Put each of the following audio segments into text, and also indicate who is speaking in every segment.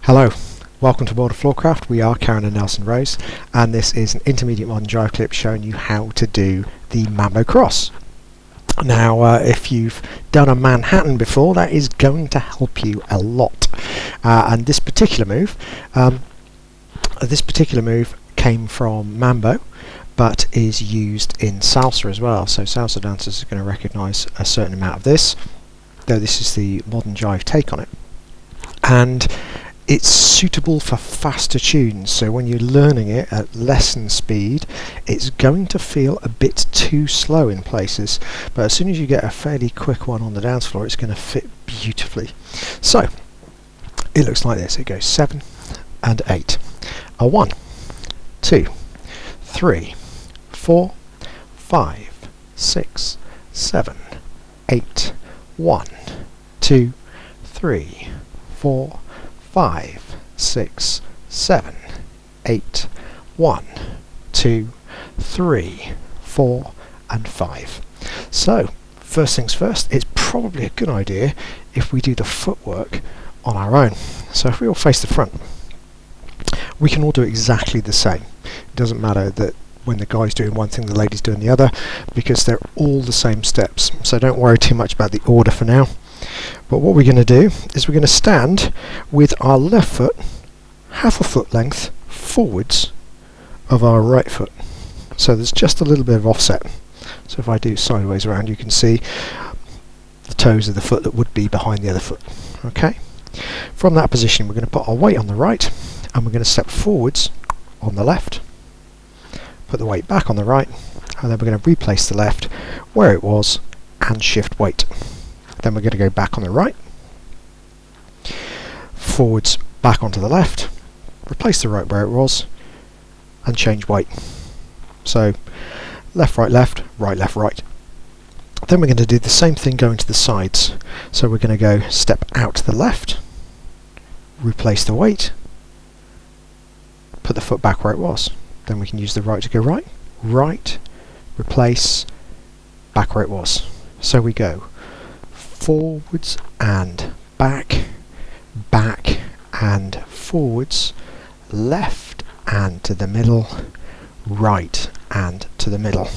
Speaker 1: Hello, welcome to World of Floorcraft. We are Karen and Nelson Rose, and this is an Intermediate Modern Jive Clip showing you how to do the Mambo Cross. Now, if you've done a Manhattan before, that is going to help you a lot. And this particular move came from Mambo, but is used in salsa as well. So salsa dancers are going to recognise a certain amount of this, though this is the modern jive take on it. And it's suitable for faster tunes, so when you're learning it at lesson speed, it's going to feel a bit too slow in places, but as soon as you get a fairly quick one on the dance floor, it's going to fit beautifully. So it looks like this. It goes 7 and 8. A 1, 2, 3, 4, 5, 6, 7, 8. 1, 2, 3, 4, 5, 6, 7, 8. 1, 2, 3, 4, and 5. So, first things first, it's probably a good idea if we do the footwork on our own. So if we all face the front, we can all do exactly the same. It doesn't matter that when the guy's doing one thing, the lady's doing the other, because they're all the same steps. So don't worry too much about the order for now. But what we're going to do is we're going to stand with our left foot half a foot length forwards of our right foot. So there's just a little bit of offset. So if I do sideways around, you can see the toes of the foot that would be behind the other foot. Okay. From that position, we're going to put our weight on the right, and we're going to step forwards on the left, put the weight back on the right, and then we're going to replace the left where it was and shift weight. Then we're going to go back on the right, forwards back onto the left, replace the right where it was, and change weight. So left, right, left, right, left, right. Then we're going to do the same thing going to the sides. So we're going to go step out to the left, replace the weight, put the foot back where it was. Then we can use the right to go right, right, replace, back where it was. So we go forwards and back, back and forwards, left and to the middle, right and to the middle.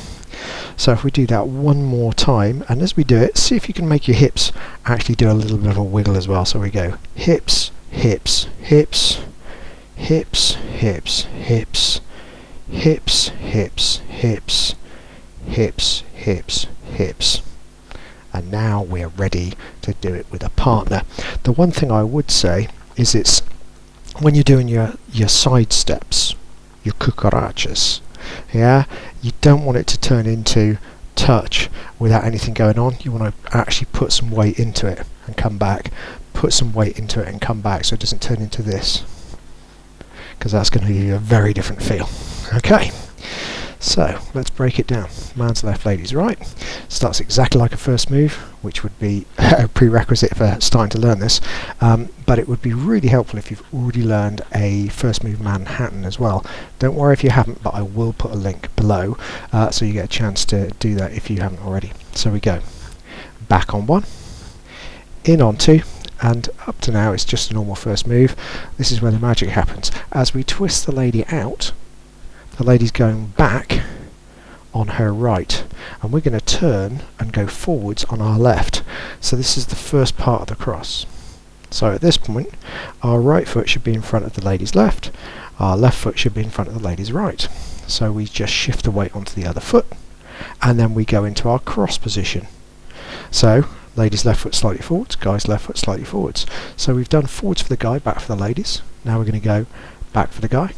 Speaker 1: So if we do that one more time, and as we do it, see if you can make your hips actually do a little bit of a wiggle as well. So we go hips, hips, hips, hips, hips, hips, hips, hips, hips, hips, hips, hips. And now we're ready to do it with a partner. The one thing I would say is it's when you're doing your side steps, your cucarachas, yeah, you don't want it to turn into touch without anything going on. You want to actually put some weight into it and come back, put some weight into it and come back, so it doesn't turn into this, because that's going to give you a very different feel. Okay, so let's break it down. Man's left, lady's right. Starts exactly like a first move, which would be a prerequisite for starting to learn this, but it would be really helpful if you've already learned a first move Manhattan as well. Don't worry if you haven't, but I will put a link below so you get a chance to do that if you haven't already. So we go back on 1, in on 2, and up to now it's just a normal first move. This is where the magic happens. As we twist the lady out, the lady's going back on her right, and we're going to turn and go forwards on our left. So this is the first part of the cross. So at this point, our right foot should be in front of the lady's left, our left foot should be in front of the lady's right. So we just shift the weight onto the other foot, and then we go into our cross position. So lady's left foot slightly forwards, guy's left foot slightly forwards. So we've done forwards for the guy, back for the ladies. Now we're going to go back for the guy,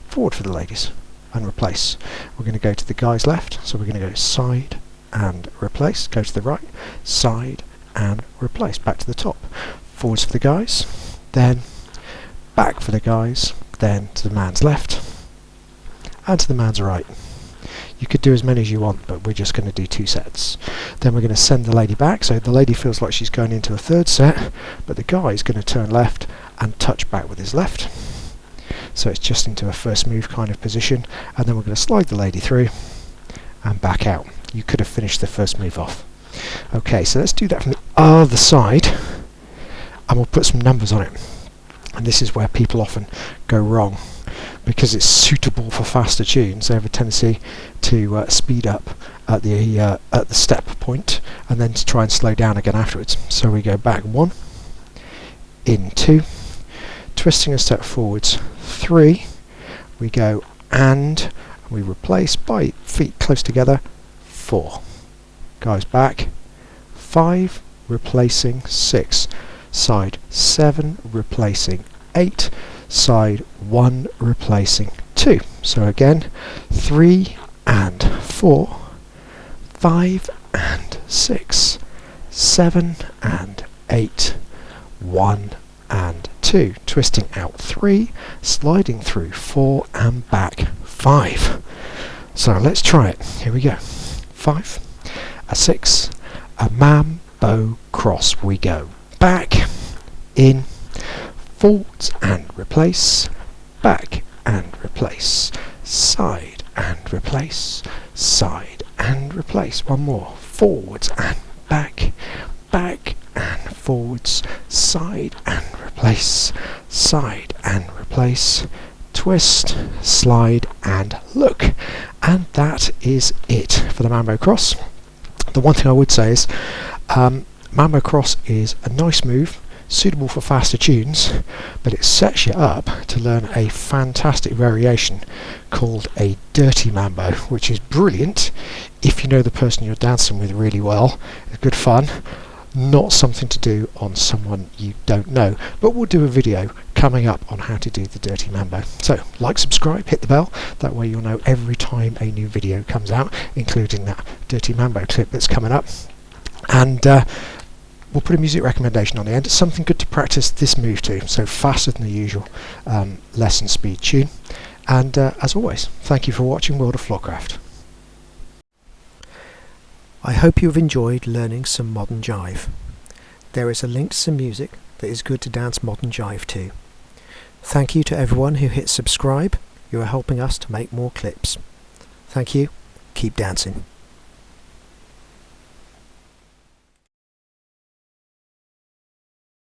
Speaker 1: forward for the ladies, and replace. We're going to go to the guy's left, so we're going to go side and replace, go to the right, side and replace, back to the top. Forwards for the guys, then back for the guys, then to the man's left and to the man's right. You could do as many as you want, but we're just going to do 2 sets. Then we're going to send the lady back, so the lady feels like she's going into a third set, but the guy is going to turn left and touch back with his left. So it's just into a first move kind of position, and then we're going to slide the lady through and back out. You could have finished the first move off. Okay, so let's do that from the other side, and we'll put some numbers on it. And this is where people often go wrong. Because it's suitable for faster tunes, they have a tendency to speed up at the step point and then to try and slow down again afterwards. So we go back 1, in 2, twisting a step forwards 3, we go and we replace by feet close together 4, goes back 5, replacing 6, side 7, replacing 8, side 1, replacing 2. So again 3 and 4, 5 and 6, 7 and 8, 1 and 2, twisting out 3, sliding through 4 and back 5. So let's try it. Here we go. 5, a 6, a Mambo Cross. We go back, in, forwards and replace, back and replace, side and replace, side and replace. One more. Forwards and back, back and forwards, side and replace, side and replace, twist, slide and look. And that is it for the Mambo Cross. The one thing I would say is Mambo Cross is a nice move, suitable for faster tunes, but it sets you up to learn a fantastic variation called a dirty mambo, which is brilliant if you know the person you're dancing with really well. It's good fun, not something to do on someone you don't know, but we'll do a video coming up on how to do the dirty mambo. So like, subscribe, hit the bell, that way you'll know every time a new video comes out, including that dirty mambo clip that's coming up. And we'll put a music recommendation on the end. It's something good to practice this move to, so faster than the usual lesson speed tune. And as always, thank you for watching World of Floorcraft. I hope you've enjoyed learning some modern jive. There is a link to some music that is good to dance modern jive to. Thank you to everyone who hit subscribe. You are helping us to make more clips. Thank you. Keep dancing.